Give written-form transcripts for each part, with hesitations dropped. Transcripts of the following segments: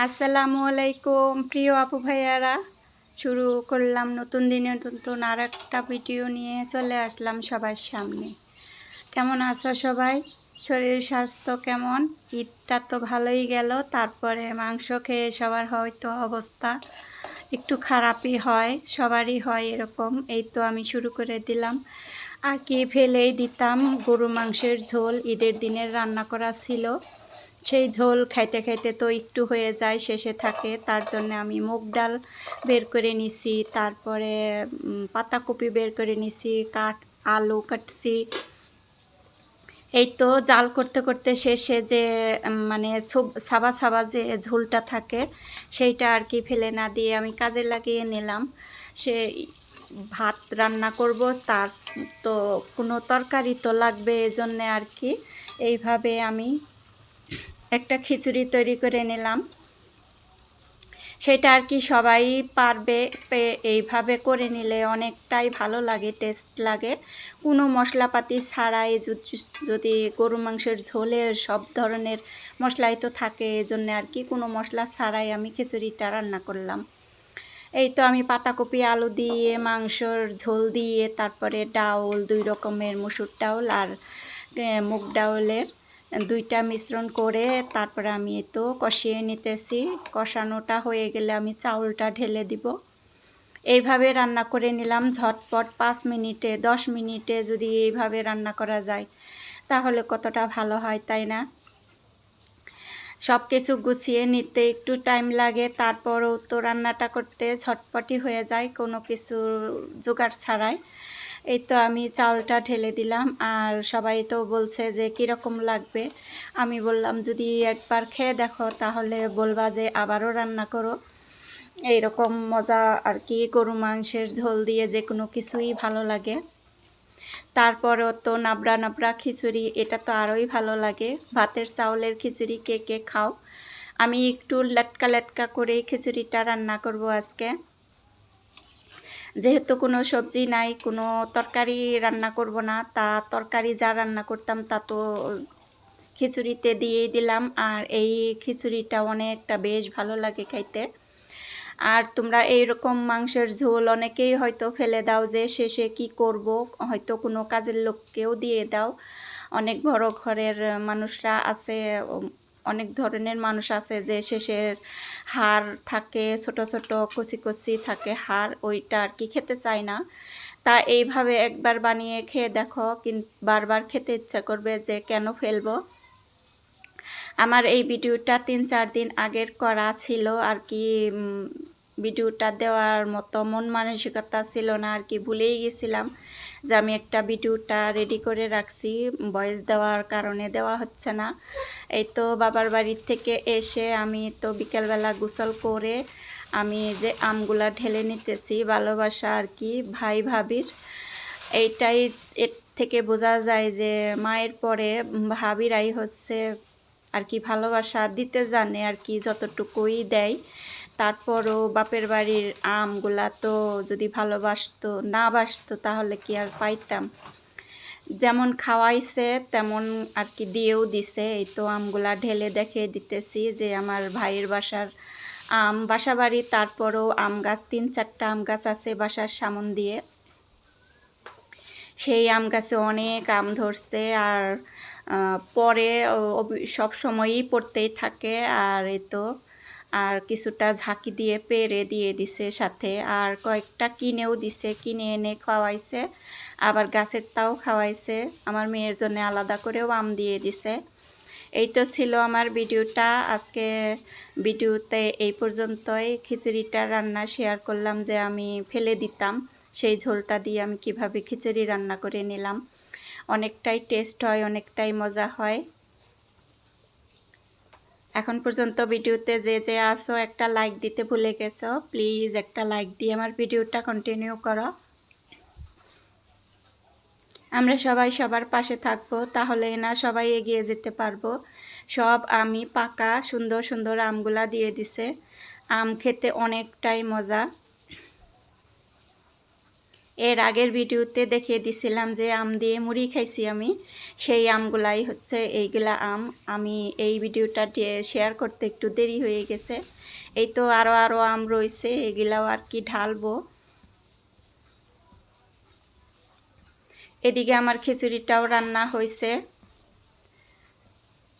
আসসালামু আলাইকুম প্রিয় আপু ভাইয়ারা, শুরু করলাম নতুন দিনে নতুন আর একটা ভিডিও নিয়ে চলে আসলাম সবার সামনে। কেমন আছো সবাই? শরীর স্বাস্থ্য কেমন? ঈদটা তো ভালোই গেল, তারপরে মাংস খেয়ে সবার হয়তো অবস্থা একটু খারাপই হয়, সবারই হয় এরকম। এই তো আমি শুরু করে দিলাম, আর কি ফেলেই দিতাম। গরু মাংসের ঝোল ঈদের দিনের রান্না করা ছিল, সেই ঝোল খাইতে খাইতে তো একটু হয়ে যায়, শেষে থাকে। তার জন্য আমি মুগ ডাল বের করে নিছি, তারপরে পাতাকপি বের করে নিছি, আলু কাটছি। এই তো জাল করতে করতে শেষে যে মানে সাবা সাবা যে ঝোলটা থাকে সেইটা আর কি ফেলে না দিয়ে আমি কাজে লাগিয়ে নিলাম। সে ভাত রান্না করব, তার তো কোনো তরকারি তো লাগবে, এজন্যে আর কি এইভাবে আমি একটা খিচুড়ি তৈরি করে নিলাম। সেটা আর কি সবাই পারবে, এইভাবে করে নিলে অনেকটাই ভালো লাগে, টেস্ট লাগে। কোনো মশলাপাতি ছাড়াই যদি গরু মাংসের ঝোলে সব ধরনের মশলাই তো থাকে, এজন্য আর কি কোনো মশলা ছাড়াই আমি খিচুড়িটা রান্না করলাম। এই তো আমি পাতাকপি আলু দিয়ে মাংসর ঝোল দিয়ে, তারপরে ডাউল 2 রকমের, মসুর ডাউল আর মুগ ডাউলের দুইটা মিশ্রণ করে তারপরে আমি তো কষিয়ে নিতেছি। কষানোটা হয়ে গেলে আমি চাউলটা ঢেলে দিব। এইভাবে রান্না করে নিলাম ঝটপট, 5 মিনিটে 10 মিনিটে যদি এইভাবে রান্না করা যায় তাহলে কতটা ভালো হয়, তাই না? সব কিছু গুছিয়ে নিতে একটু টাইম লাগে, তারপরেও তো রান্নাটা করতে ঝটপটি হয়ে যায় কোনো কিছু জোগাড় ছাড়াই। এই তো আমি চাউলটা ঢেলে দিলাম, আর সবাই তো বলছে যে কীরকম লাগবে। আমি বললাম যদি একবার খেয়ে দেখো তাহলে বলবা যে আবারও রান্না করো। এইরকম মজা আর কি, গরু মাংসের ঝোল দিয়ে যে কোনো কিছুই ভালো লাগে। তারপরেও তো নাবড়া নাবড়া খিচুড়ি, এটা তো আরোই ভালো লাগে। ভাতের চাউলের খিচুড়ি কে কে খাও? আমি একটু লটকা লটকা করে খিচুড়িটা রান্না করব আজকে। যেহেতু কোনো সবজি নাই, কোনো তরকারি রান্না করব না, তা তরকারি যা রান্না করতাম তা তো খিচুড়িতে দিয়েই দিলাম। আর এই খিচুড়িটা অনেকটা বেশ ভালো লাগে খাইতে। আর তোমরা এইরকম মাংসের ঝোল অনেকেই হয়তো ফেলে দাও যে শেষে কি করব, হয়তো কোনো কাজের লোককেও দিয়ে দাও। অনেক বড় ঘরের মানুষরা আছে, অনেক ধরনের মানুষ আছে যে শেষের হাড় থাকে, ছোট ছোট কচি কচি থাকে হাড়, ওইটা আর কি খেতে চায় না। তা এইভাবে একবার বানিয়ে খেয়ে দেখো, কিন্তু বারবার খেতে ইচ্ছা করবে যে কেন ফেলবো। আমার এই ভিডিওটা 3-4 দিন আগের করা ছিল আর কি, ভিডিওটা দেওয়ার মতো মন মানসিকতা ছিল না আর কি, ভুলেই গেছিলাম যে আমি একটা ভিডিওটা রেডি করে রাখছি, ভয়েস দেওয়ার কারণে দেওয়া হচ্ছে না। এই তো বাবার বাড়ির থেকে এসে আমি তো বিকেলবেলা গোসল করে আমি যে আমগুলা ঢেলে নিতেছি, ভালোবাসা আর কি ভাই ভাবির। এইটাই এর থেকে বোঝা যায় যে মায়ের পরে ভাবিরাই হচ্ছে আর কি ভালোবাসা দিতে জানে আর কি, যতটুকুই দেয়। তারপরও বাপের বাড়ির আমগুলা তো যদি ভালোবাসতো না বাসতো তাহলে কি আর পাইতাম? যেমন খাওয়াইছে তেমন আর কি দিয়েও দিছে। এই তো আমগুলা ঢেলে দেখে দিতেছি যে আমার ভাইয়ের বাসার আম, বাসা বাড়ি, তারপরও আম গাছ 3-4টা আম গাছ আছে বাসার সামন দিয়ে। সেই আম গাছে অনেক আম ধরছে, আর পরে সব সময়ই পড়তেই থাকে। আর এই তো আর কিছুটা ঝাঁকি দিয়ে পেরে দিয়ে দিছে সাথে, আর কয়েকটা কিনেও দিছে, কিনে এনে খাওয়াইছে, আবার গাছের তাও খাওয়াইছে। আমার মেয়ের জন্য আলাদা করেও আম দিয়ে দিছে। এই তো ছিল আমার ভিডিওটা আজকে। ভিডিওতে এই পর্যন্তই, খিচুড়িটা রান্না শেয়ার করলাম যে আমি ফেলে দিতাম, সেই ঝোলটা দিয়ে আমি কিভাবে খিচুড়ি রান্না করে নিলাম। অনেকটাই টেস্ট হয়, অনেকটাই মজা হয়। এখন পর্যন্ত ভিডিওতে যে যে আসো একটা লাইক দিতে ভুলে গেছো, প্লিজ একটা লাইক দিয়ে আমার ভিডিওটা কন্টিনিউ করো। আমরা সবাই সবার পাশে থাকবো, তাহলে না সবাই এগিয়ে যেতে পারবো। সব আমি পাকা সুন্দর সুন্দর আমগুলা দিয়ে দিছে। আম খেতে অনেকটাই মজা। এর আগের ভিডিওতে দেখিয়ে দিছিলাম যে আম দিয়ে মুড়ি খাইছি আমি, সেই আমগুলাই হচ্ছে এইগুলা আম। আমি এই ভিডিওটা শেয়ার করতে একটু দেরি হয়ে গেছে। এই তো আরও আম রয়েছে, এগুলাও আর কি ঢালবো। এদিকে আমার খিচুড়িটাও রান্না হয়েছে,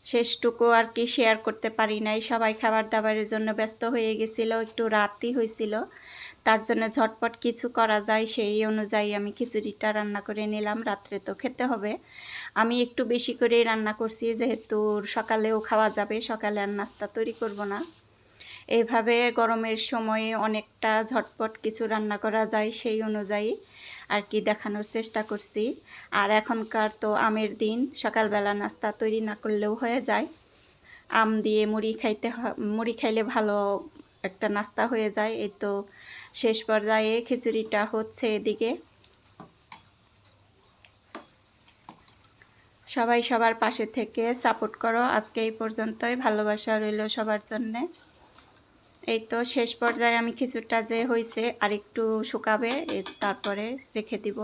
শেষটুকু আর কি শেয়ার করতে পারি নাই, সবাই খাবার দাবারের জন্য ব্যস্ত হয়ে গেছিল, একটু রাতই হয়েছিল, তার জন্য ঝটপট কিছু করা যায় সেই অনুযায়ী আমি খিচুড়িটা রান্না করে নিলাম। রাত্রে তো খেতে হবে, আমি একটু বেশি করেই রান্না করছি যেহেতু সকালেও খাওয়া যাবে, সকালে আর নাস্তা তৈরি করব না। এইভাবে গরমের সময়ে অনেকটা ঝটপট কিছু রান্না করা যায় সেই অনুযায়ী আর কি দেখানোর চেষ্টা করছি। আর এখনকার তো আমের দিন, সকালবেলা নাস্তা তৈরি না করলেও হয়ে যায়। আম দিয়ে মুড়ি খাইলে ভালো একটা নাস্তা হয়ে যায়। এই তো শেষ পর্যায়ে খিচুড়িটা হচ্ছে এদিকে। সবাই সবার পাশে থেকে সাপোর্ট করো। আজকে এই পর্যন্তই, ভালোবাসা রইল সবার জন্যে। এই তো শেষ পর্যায়ে আমি খিচুড়িটা যে হয়েছে আর একটু শুকাবে, তারপরে রেখে দিব।